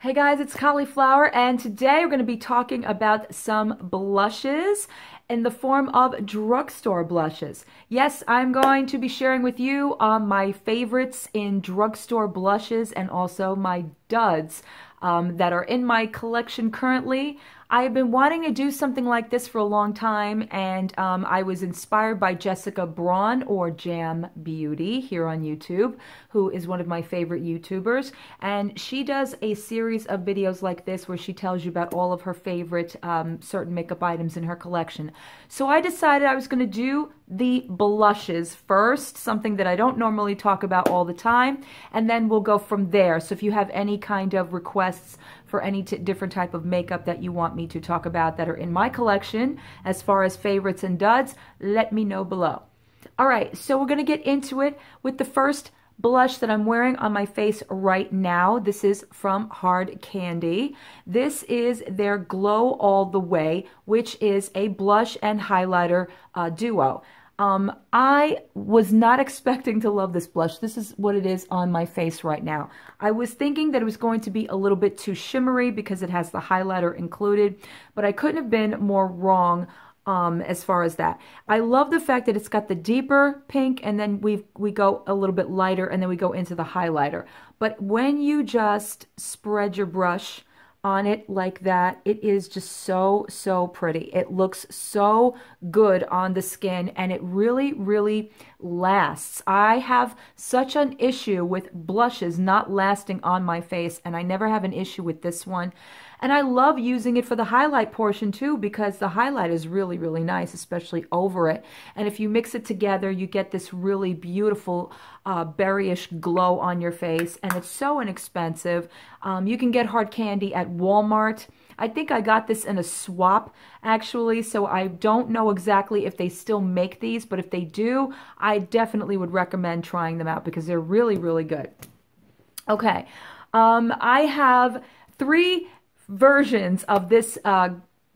Hey guys, it's Cauliflower, and today we're going to be talking about some blushes in the form of drugstore blushes. Yes, I'm going to be sharing with you my favorites in drugstore blushes and also my duds that are in my collection currently. I've been wanting to do something like this for a long time, and I was inspired by Jessica Braun, or Jam Beauty, here on YouTube, who is one of my favorite YouTubers, and she does a series of videos like this where she tells you about all of her favorite certain makeup items in her collection. So I decided I was going to do the blushes first, something that I don't normally talk about all the time, and then we'll go from there. So if you have any kind of requests for any different type of makeup that you want me to talk about that are in my collection as far as favorites and duds, let me know below. All right, so we're going to get into it with the first blush that I'm wearing on my face right now. This is from Hard Candy. This is their Glow All the Way, which is a blush and highlighter duo. I was not expecting to love this blush. This is what it is on my face right now. I was thinking that it was going to be a little bit too shimmery because it has the highlighter included, but I couldn't have been more wrong as far as that. I love the fact that it's got the deeper pink, and then we go a little bit lighter, and then we go into the highlighter. But when you just spread your brush on it like that, it is just so pretty. It looks so good on the skin, and it really lasts. I have such an issue with blushes not lasting on my face, and I never have an issue with this one. And I love using it for the highlight portion too, because the highlight is really nice, especially over it. And if you mix it together, you get this really beautiful berryish glow on your face, and it's so inexpensive. You can get Hard Candy at Walmart. I think I got this in a swap, actually, so I don't know exactly if they still make these, but if they do, I definitely would recommend trying them out because they're really good. Okay, I have 3 versions of this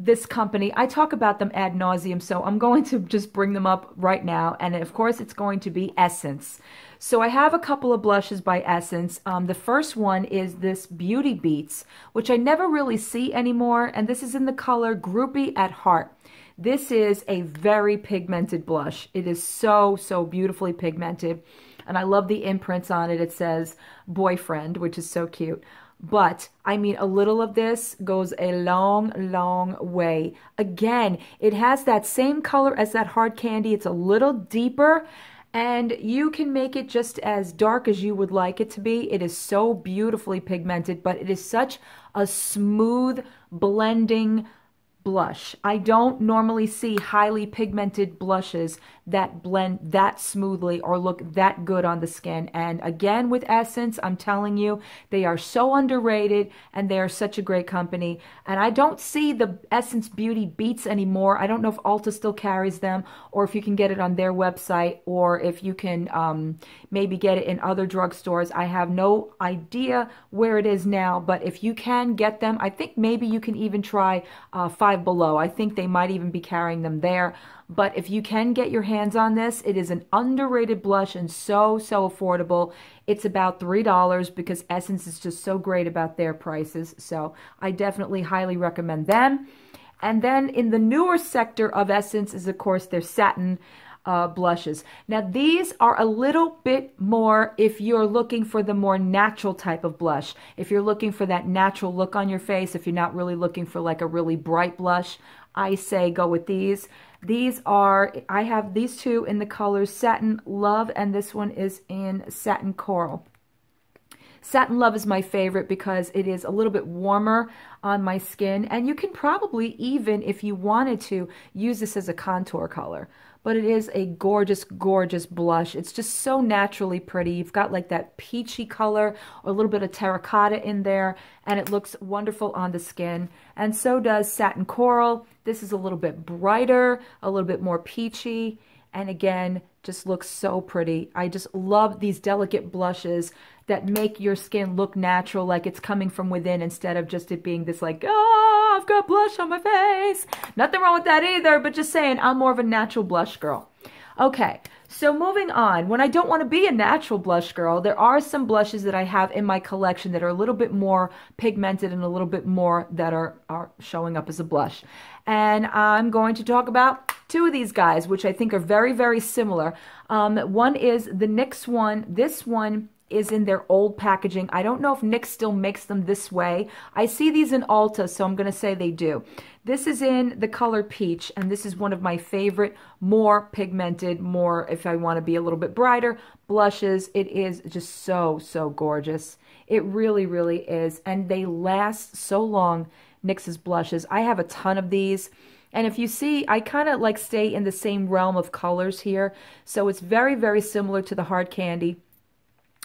this company. I talk about them ad nauseum, so I'm going to just bring them up right now. And of course, it's going to be Essence. So I have a couple of blushes by Essence. The first one is this Beauty Beats, which I never really see anymore, and this is in the color Groupie at Heart. This is a very pigmented blush. It is so beautifully pigmented, and I love the imprints on it. It says boyfriend, which is so cute. But, I mean, a little of this goes a long way. Again, it has that same color as that Hard Candy. It's a little deeper, and you can make it just as dark as you would like it to be. It is so beautifully pigmented, but it is such a smooth blending blush. I don't normally see highly pigmented blushes that blend that smoothly or look that good on the skin. And again, with Essence, I'm telling you, they are so underrated, and they are such a great company. And I don't see the Essence Beauty Beats anymore. I don't know if Ulta still carries them, or if you can get it on their website, or if you can maybe get it in other drugstores. I have no idea where it is now, but if you can get them, I think maybe you can even try Five Below. I think they might even be carrying them there. But if you can get your hands on this, it is an underrated blush and so affordable. It's about $3 because Essence is just so great about their prices. So I definitely highly recommend them. And then in the newer sector of Essence is, of course, their satin blushes. Now, these are a little bit more if you're looking for the more natural type of blush. If you're looking for that natural look on your face, if you're not really looking for like a really bright blush, I say go with these. These are, I have these 2 in the colors Satin Love, and this one is in Satin Coral. Satin Love is my favorite because it is a little bit warmer on my skin, and you can probably even, if you wanted to, use this as a contour color. But it is a gorgeous blush. It's just so naturally pretty. You've got like that peachy color or a little bit of terracotta in there, and it looks wonderful on the skin. And so does Satin Coral. This is a little bit brighter, a little bit more peachy, and again, just looks so pretty. I just love these delicate blushes that make your skin look natural, like it's coming from within, instead of just it being this like, oh, I've got blush on my face. Nothing wrong with that either, but just saying, I'm more of a natural blush girl. Okay, so moving on. When I don't want to be a natural blush girl, there are some blushes that I have in my collection that are a little bit more pigmented and a little bit more that are showing up as a blush. And I'm going to talk about two of these guys, which I think are very, very similar. One is the NYX one. This one is in their old packaging. I don't know if NYX still makes them this way. I see these in Ulta, so I'm going to say they do. This is in the color Peach, and this is one of my favorite, more pigmented, more, if I want to be a little bit brighter, blushes. It is just so, so gorgeous. It really, really is, and they last so long, NYX's blushes. I have a ton of these. And if you see, I kind of like stay in the same realm of colors here. So it's very, very similar to the Hard Candy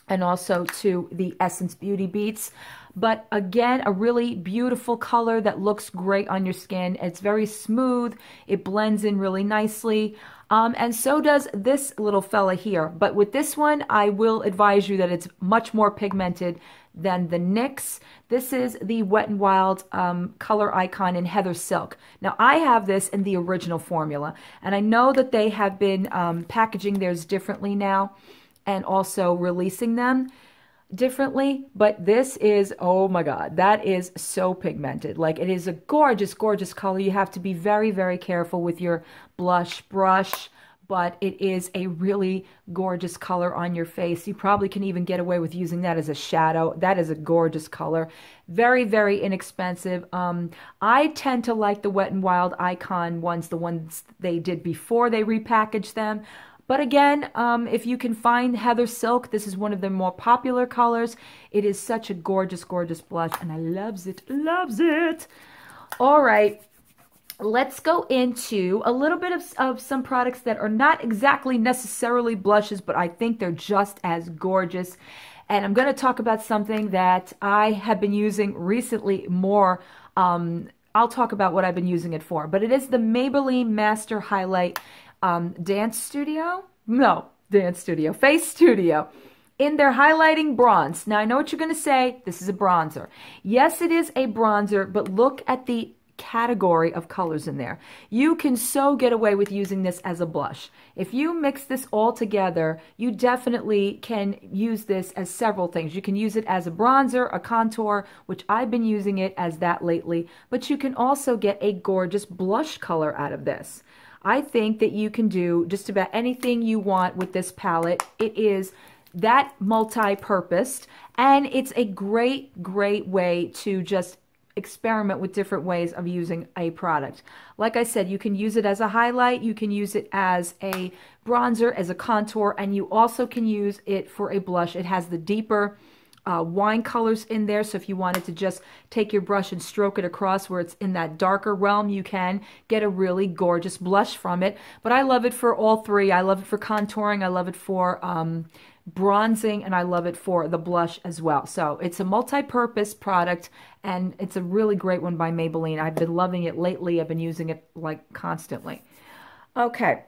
and also to the Essence Beauty Beats. But again, a really beautiful color that looks great on your skin. It's very smooth. It blends in really nicely. And so does this little fella here. But with this one, I will advise you that it's much more pigmented than the NYX. This is the Wet n Wild color icon in Heather Silk. Now, I have this in the original formula. And I know that they have been packaging theirs differently now and also releasing them differently, but this is, oh my God, that is so pigmented. Like, it is a gorgeous, gorgeous color. You have to be very, very careful with your blush brush, but it is a really gorgeous color on your face. You probably can even get away with using that as a shadow. That is a gorgeous color. Very, very inexpensive. I tend to like the Wet n Wild icon ones, the ones they did before they repackaged them. But again, if you can find Heather Silk, this is one of the more popular colors. It is such a gorgeous, gorgeous blush, and I loves it, loves it. All right, let's go into a little bit of some products that are not exactly necessarily blushes, but I think they're just as gorgeous. And I'm going to talk about something that I have been using recently more. I'll talk about what I've been using it for, but it is the Maybelline Master Highlight Face Studio in their highlighting bronze. Now, I know what you're going to say. This is a bronzer. Yes, it is a bronzer, but look at the category of colors in there. You can so get away with using this as a blush. If you mix this all together, you definitely can use this as several things. You can use it as a bronzer, a contour, which I've been using it as that lately, but you can also get a gorgeous blush color out of this. I think that you can do just about anything you want with this palette. It is that multi-purposed, and it's a great, great way to just experiment with different ways of using a product. Like I said, you can use it as a highlight, you can use it as a bronzer, as a contour, and you also can use it for a blush. It has the deeper wine colors in there, so if you wanted to just take your brush and stroke it across where it's in that darker realm, you can get a really gorgeous blush from it. But I love it for all three. I love it for contouring, I love it for bronzing, and I love it for the blush as well. So it's a multi-purpose product, and it's a really great one by Maybelline. I've been loving it lately. I've been using it like constantly. Okay.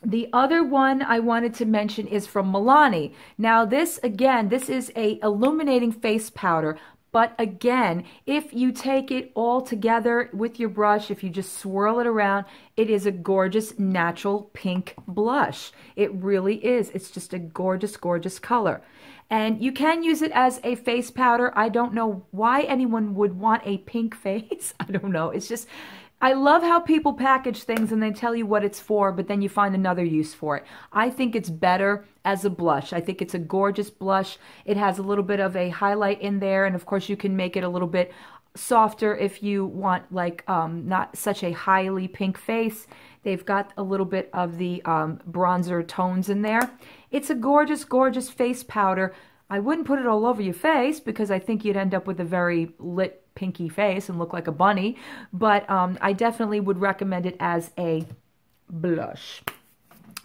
The other one I wanted to mention is from Milani. Now this, again, this is a illuminating face powder, but again, if you take it all together with your brush, if you just swirl it around, it is a gorgeous natural pink blush. It really is. It's just a gorgeous, gorgeous color. And you can use it as a face powder. I don't know why anyone would want a pink face. I don't know. It's just, I love how people package things and they tell you what it's for, but then you find another use for it. I think it's better as a blush. I think it's a gorgeous blush. It has a little bit of a highlight in there, and of course you can make it a little bit softer if you want like not such a highly pink face. They've got a little bit of the bronzer tones in there. It's a gorgeous, gorgeous face powder. I wouldn't put it all over your face because I think you'd end up with a very lit pinky face and look like a bunny, but I definitely would recommend it as a blush.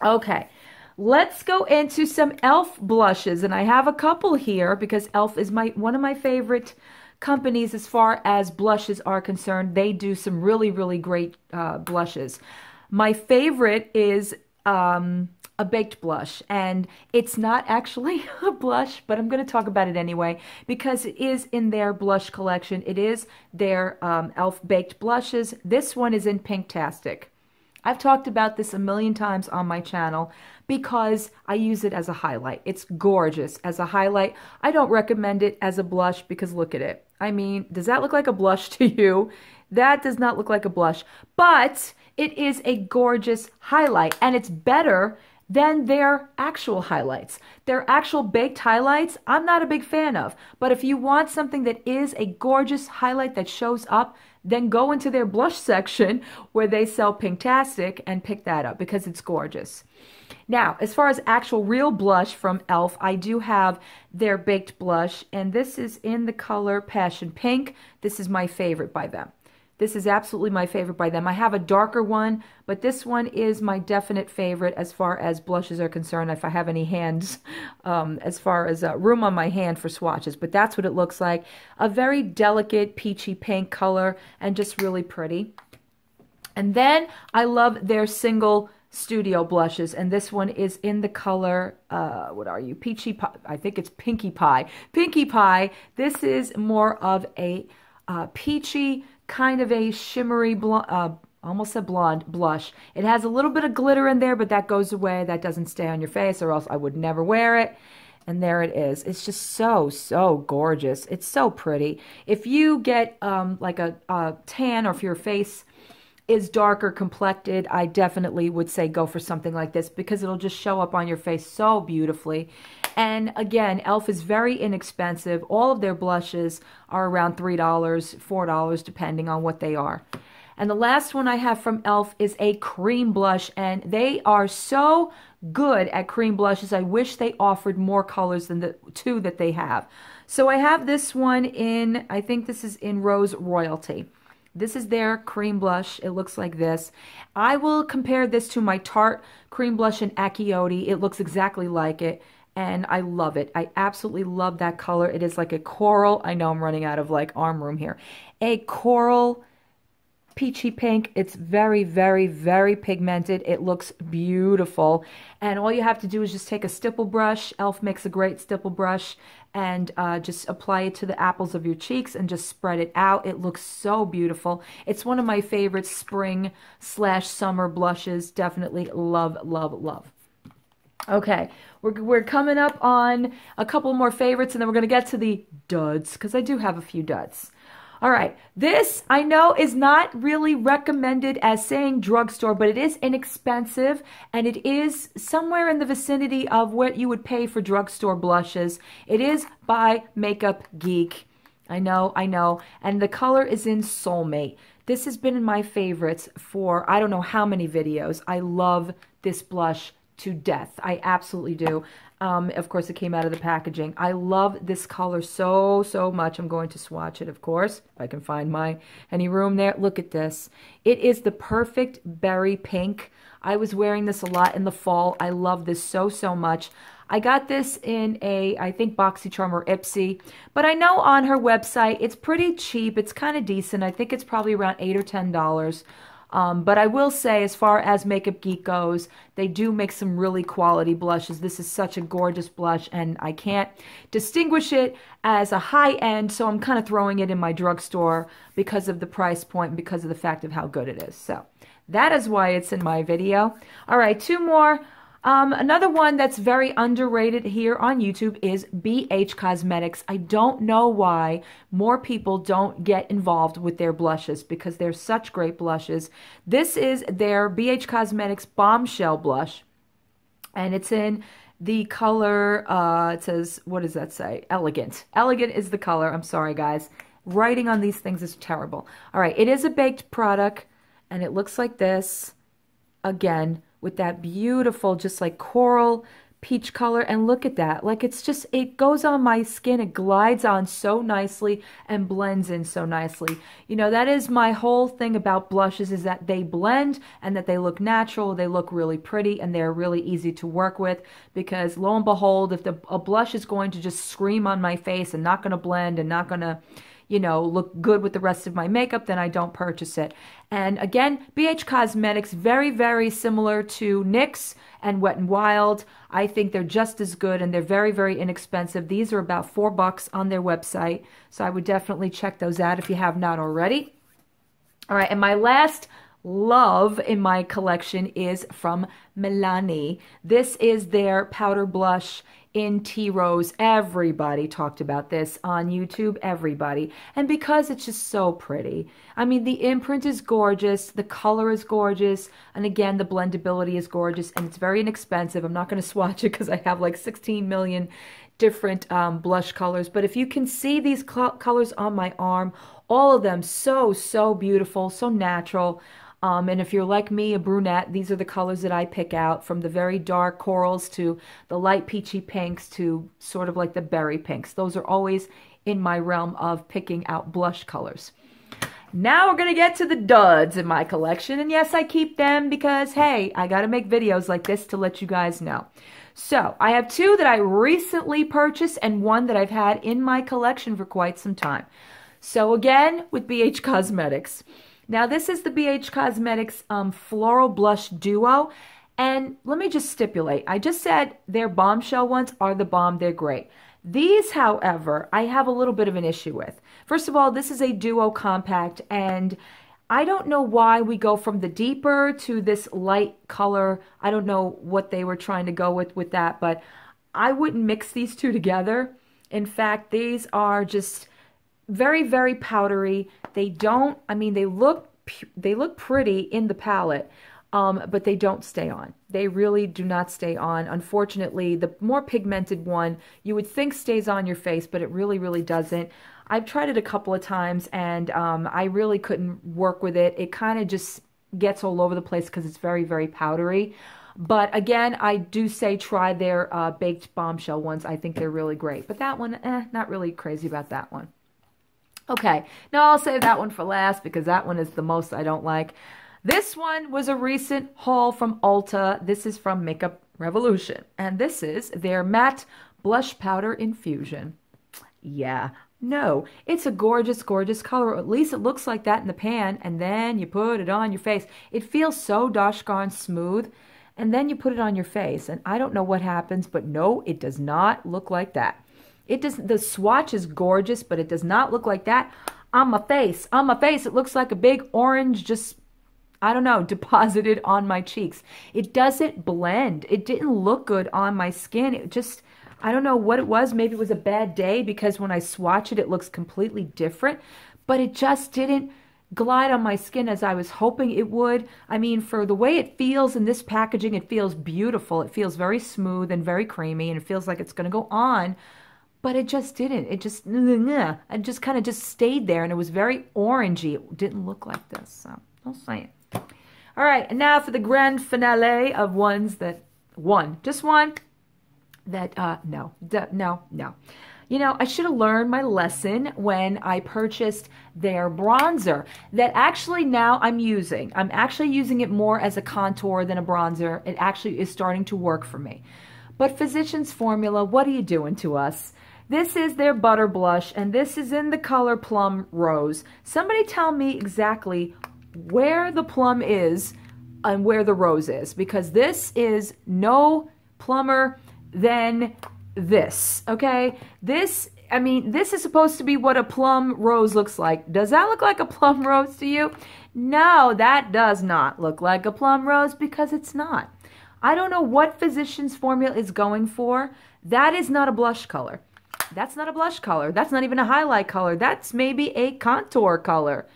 Okay, let's go into some e.l.f. blushes, and I have a couple here because e.l.f. is one of my favorite companies as far as blushes are concerned. They do some really, really great blushes. My favorite is a baked blush, and it's not actually a blush, but I'm going to talk about it anyway because it is in their blush collection. It is their e.l.f. baked blushes. This one is in Pinktastic, I've talked about this a million times on my channel because I use it as a highlight. It's gorgeous as a highlight. I don't recommend it as a blush because look at it. I mean, does that look like a blush to you? That does not look like a blush, but it is a gorgeous highlight, and it's better than their actual highlights. Their actual baked highlights, I'm not a big fan of. But if you want something that is a gorgeous highlight that shows up, then go into their blush section where they sell Pinktastic and pick that up because it's gorgeous. Now, as far as actual real blush from e.l.f., I do have their baked blush, and this is in the color Passion Pink. This is my favorite by them. This is absolutely my favorite by them. I have a darker one, but this one is my definite favorite as far as blushes are concerned, if I have any hands, as far as room on my hand for swatches. But that's what it looks like. A very delicate peachy pink color and just really pretty. And then I love their single studio blushes, and this one is in the color, what are you? Peachy Pie. I think it's Pinkie Pie. Pinkie Pie. This is more of a peachy, kind of a shimmery, almost a blonde blush. It has a little bit of glitter in there, but that goes away. That doesn't stay on your face, or else I would never wear it. And there it is. It's just so, so gorgeous. It's so pretty. If you get like a tan, or if your face is darker complected, I definitely would say go for something like this because it'll just show up on your face so beautifully. And again, e.l.f. is very inexpensive. All of their blushes are around $3, $4, depending on what they are. And the last one I have from e.l.f. is a cream blush, and they are so good at cream blushes. I wish they offered more colors than the two that they have. So I have this one in, I think this is in Rose Royalty. This is their cream blush. It looks like this. I will compare this to my Tarte cream blush in Accioti. It looks exactly like it, and I love it. I absolutely love that color. It is like a coral. I know I'm running out of like arm room here. A coral peachy pink. It's very, very, very pigmented. It looks beautiful. And all you have to do is just take a stipple brush. e.l.f. makes a great stipple brush. And just apply it to the apples of your cheeks and just spread it out. It looks so beautiful. It's one of my favorite spring/summer blushes. Definitely love, love, love. Okay, we're coming up on a couple more favorites, and then we're going to get to the duds, because I do have a few duds. All right, this I know is not really recommended as saying drugstore, but it is inexpensive, and it is somewhere in the vicinity of what you would pay for drugstore blushes. It is by Makeup Geek. I know, and the color is in Soulmate. This has been in my favorites for I don't know how many videos. I love this blush to death. I absolutely do. Of course, it came out of the packaging. I love this color so, so much. I'm going to swatch it, of course, if I can find any room there. Look at this. It is the perfect berry pink. I was wearing this a lot in the fall. I love this so, so much. I got this in I think BoxyCharm or Ipsy, but I know on her website it's pretty cheap. It's kind of decent. I think it's probably around $8 or $10. But I will say, as far as Makeup Geek goes, they do make some really quality blushes. This is such a gorgeous blush, and I can't distinguish it as a high-end, so I'm kind of throwing it in my drugstore because of the price point and because of the fact of how good it is. So that is why it's in my video. All right, two more. Another one that's very underrated here on YouTube is BH Cosmetics. I don't know why more people don't get involved with their blushes because they're such great blushes. This is their BH Cosmetics Bombshell Blush, and it's in the color, it says, what does that say? Elegant. Elegant is the color. I'm sorry, guys. Writing on these things is terrible. All right, it is a baked product, and it looks like this. Again, with that beautiful, just like coral peach color. And look at that. Like, it's just, it goes on my skin. It glides on so nicely and blends in so nicely. You know, that is my whole thing about blushes, is that they blend and that they look natural. They look really pretty, and they're really easy to work with, because lo and behold, if a blush is going to just scream on my face and not going to blend and not going to, you know, look good with the rest of my makeup, then I don't purchase it. And again, BH Cosmetics, very, very similar to NYX and Wet n Wild. I think they're just as good, and they're very, very inexpensive. These are about $4 on their website, so I would definitely check those out if you have not already. All right, and my last love in my collection is from Milani. This is their powder blush in Tea Rose. Everybody talked about this on YouTube, everybody. And because it's just so pretty. I mean, the imprint is gorgeous, the color is gorgeous, and again, the blendability is gorgeous, and it's very inexpensive. I'm not going to swatch it because I have like 16 million different blush colors, but if you can see these colors on my arm, all of them so beautiful, so natural. And if you're like me, a brunette, these are the colors that I pick out, from the very dark corals to the light peachy pinks to sort of like the berry pinks. Those are always in my realm of picking out blush colors. Now we're going to get to the duds in my collection. And yes, I keep them because, hey, I got to make videos like this to let you guys know. So I have two that I recently purchased and one that I've had in my collection for quite some time. So again, with BH Cosmetics. Now this is the BH Cosmetics Floral Blush Duo. And let me just stipulate, I just said their bombshell ones are the bomb, they're great. These, however, I have a little bit of an issue with. First of all, this is a duo compact, and I don't know why we go from the deeper to this light color. I don't know what they were trying to go with that, but I wouldn't mix these two together. In fact, these are just very powdery. They don't, I mean, they look pretty in the palette, but they don't stay on. They really do not stay on. Unfortunately, the more pigmented one, you would think stays on your face, but it really doesn't. I've tried it a couple of times, and I really couldn't work with it. It kind of just gets all over the place because it's very powdery. But again, I do say try their baked bombshell ones. I think they're really great. But that one, not really crazy about that one. Okay, now I'll save that one for last because that one is the most I don't like. This one was a recent haul from Ulta. This is from Makeup Revolution. And this is their matte blush powder infusion. Yeah, no, it's a gorgeous color. Or at least it looks like that in the pan. And then you put it on your face. It feels so dosh darn smooth. And then you put it on your face. And I don't know what happens, but no, it does not look like that. It does. The swatch is gorgeous, but it does not look like that on my face. On my face, it looks like a big orange, just, I don't know, deposited on my cheeks. It doesn't blend. It didn't look good on my skin. It just, I don't know what it was. Maybe it was a bad day because when I swatch it, it looks completely different. But it just didn't glide on my skin as I was hoping it would. I mean, for the way it feels in this packaging, it feels beautiful. It feels very smooth and very creamy, and it feels like it's going to go on. But it just didn't. It just kind of just stayed there, and it was very orangey. It didn't look like this, so I'll say it. All right, and now for the grand finale of ones that, just one, that, no. You know, I should have learned my lesson when I purchased their bronzer that actually now I'm using. I'm actually using it more as a contour than a bronzer. It actually is starting to work for me. But Physicians Formula, what are you doing to us? This is their Butter Blush, and this is in the color Plum Rose. Somebody tell me exactly where the plum is and where the rose is, because this is no plummer than this, okay? This, I mean, this is supposed to be what a plum rose looks like. Does that look like a plum rose to you? No, that does not look like a plum rose because it's not. I don't know what Physicians Formula is going for. That is not a blush color. That's not a blush color. That's not even a highlight color. That's maybe a contour color.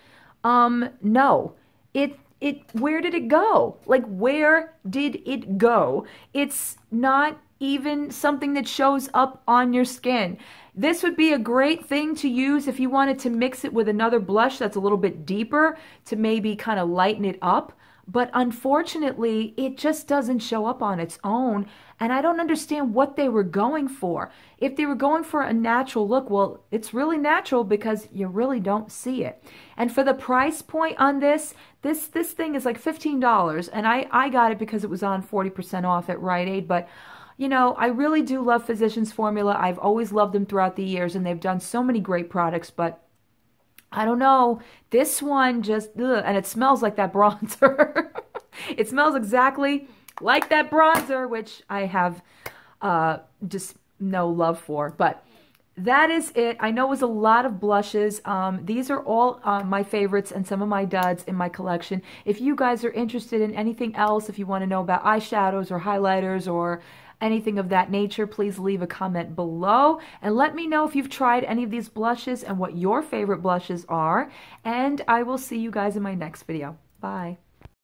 No. Where did it go? Like, where did it go? It's not even something that shows up on your skin. This would be a great thing to use if you wanted to mix it with another blush that's a little bit deeper to maybe kind of lighten it up. But unfortunately, it just doesn't show up on its own. And I don't understand what they were going for. If they were going for a natural look, well, it's really natural because you really don't see it. And for the price point on this thing is like $15. And I got it because it was on 40% off at Rite Aid. But, you know, I really do love Physicians Formula. I've always loved them throughout the years, and they've done so many great products. But I don't know, this one just, ugh, and it smells like that bronzer. It smells exactly like that bronzer, which I have just no love for. But that is it. I know it was a lot of blushes. These are all my favorites and some of my duds in my collection. If you guys are interested in anything else, if you want to know about eyeshadows or highlighters or anything of that nature, please leave a comment below and let me know if you've tried any of these blushes and what your favorite blushes are. And I will see you guys in my next video. Bye.